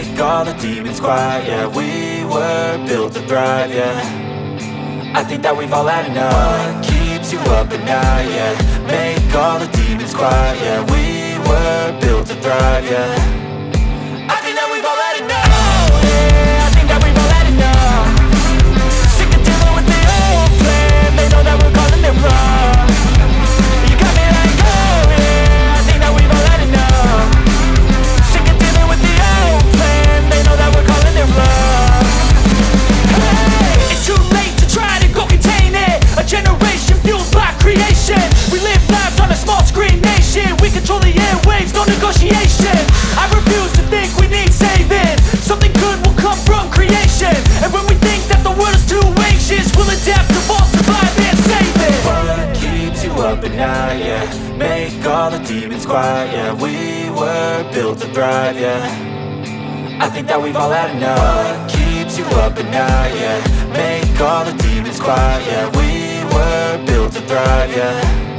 make all the demons quiet. Yeah, we were built to thrive, yeah. I think that we've all had enough. What keeps you up at night, yeah. Make all the demons quiet, yeah. We were built to thrive, yeah. I think that we've all had enough. Oh yeah, I think that we've all had enough. Sick of dealing with the old plan. They know that we're calling it wrong. You got me like, oh yeah, I think that we've all had enough. Sick of dealing with the old plan. They know that we're calling it wrong. Hey, it's too late to try to go contain it. A generation fueled by creation. We live lives on a small screen nation. We control the airwaves, no negotiation. I refuse to think we need saving. Something good will come from creation. And when we think that the world is too anxious, we'll adapt, evolve, survive and save it. What keeps you up at night, yeah. Make all the demons quiet, yeah. We were built to thrive, yeah. I think that we've all had enough. What keeps you up at night, yeah. Make all the demons quiet, yeah. We were built to thrive, yeah.